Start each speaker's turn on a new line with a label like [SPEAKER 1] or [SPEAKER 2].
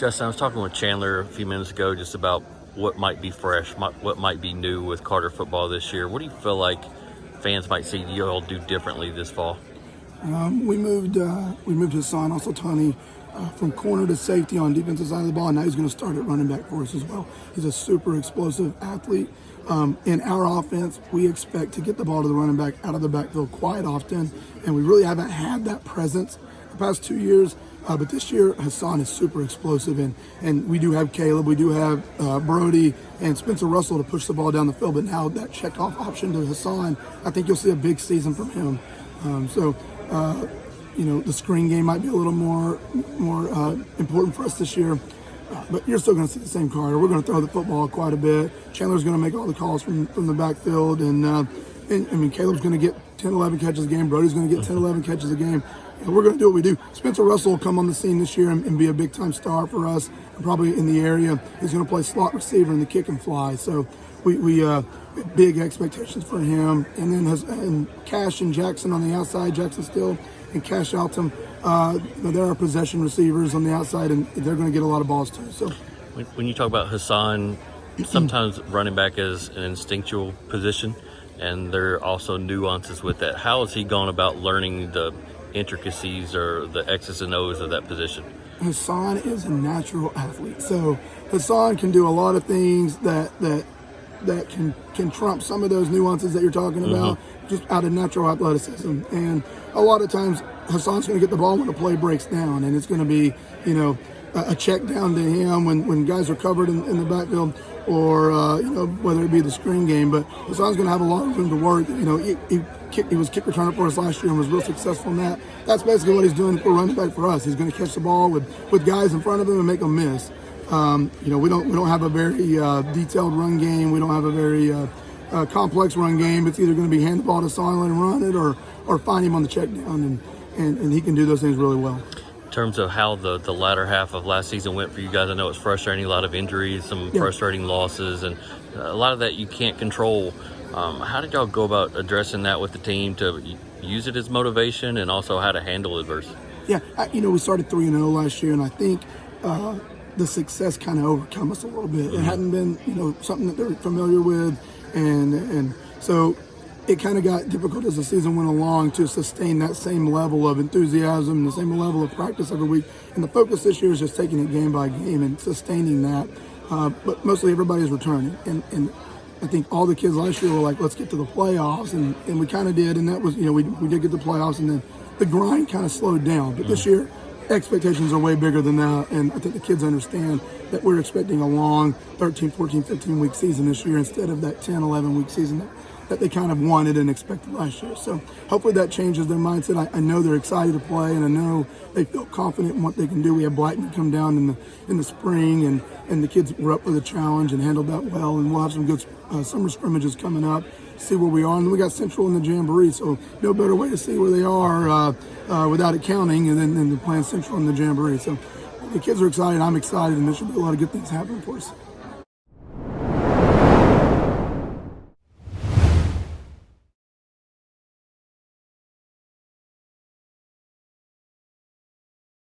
[SPEAKER 1] Justin, I was talking with Chandler a few minutes ago just about what might be fresh, what might be new with Carter football this year. What do you feel like fans might see you all do differently this fall?
[SPEAKER 2] We moved Hassan Tony from corner to safety on defensive side of the ball, and now he's going to start at running back for us as well. He's a super explosive athlete. In our offense, we expect to get the ball to the running back out of the backfield quite often, and we really haven't had that presence the past 2 years. But this year, Hassan is super explosive, and we do have Caleb, we do have Brody and Spencer Russell to push the ball down the field. But now that check-off option to Hassan, I think you'll see a big season from him. The screen game might be a little more important for us this year. But you're still going to see the same Carter. We're going to throw the football quite a bit. Chandler's going to make all the calls from the backfield. And Caleb's going to get 10, 11 catches a game. Brody's going to get 10, 11 catches a game. And we're going to do what we do. Spencer Russell will come on the scene this year and be a big-time star for us, and probably in the area. He's going to play slot receiver in the kick and fly. So we have big expectations for him. And then Cash and Jackson on the outside, Jackson Still and Cash Altum. There are possession receivers on the outside, and they're going to get a lot of balls too. So,
[SPEAKER 1] when you talk about Hassan, sometimes running back is an instinctual position, and there are also nuances with that. How has he gone about learning the intricacies or the X's and O's of that position?
[SPEAKER 2] Hassan is a natural athlete, so Hassan can do a lot of things that can trump some of those nuances that you're talking about, just out of natural athleticism. And a lot of times Hassan's going to get the ball when the play breaks down, and it's going to be, a check down to him when guys are covered in the backfield, or whether it be the screen game. But Hassan's going to have a lot of room to work. He was kick returner for us last year and was real successful in that. That's basically what he's doing for running back for us. He's going to catch the ball with guys in front of him and make them miss. We don't have a very detailed run game. We don't have a very complex run game. It's either going to be hand the ball to Hassan, let him run it, or find him on the check down, and he can do those things really well.
[SPEAKER 1] In terms of how the latter half of last season went for you guys, I know it's frustrating, a lot of injuries, some frustrating losses, and a lot of that you can't control. How did y'all go about addressing that with the team to use it as motivation, and also how to handle adversity?
[SPEAKER 2] Yeah, we started 3-0 last year, and I think the success kind of overcome us a little bit. It hadn't been, something that they're familiar with, and so it kind of got difficult as the season went along to sustain that same level of enthusiasm, the same level of practice every week. And the focus this year is just taking it game by game and sustaining that. But mostly everybody is returning, and I think all the kids last year were like, let's get to the playoffs, and we kind of did, and that was, we did get the playoffs, and then the grind kind of slowed down. But this year, expectations are way bigger than that, and I think the kids understand that we're expecting a long 13, 14, 15-week season this year instead of that 10, 11-week season that they kind of wanted and expected last year. So hopefully that changes their mindset. I know they're excited to play, and I know they feel confident in what they can do. We had Blackman come down in the spring, and the kids were up for the challenge and handled that well, and we'll have some good summer scrimmages coming up, see where we are. And then we got Central in the Jamboree, so no better way to see where they are without it counting, and then playing Central in the Jamboree. So the kids are excited, I'm excited, and there should be a lot of good things happening for us.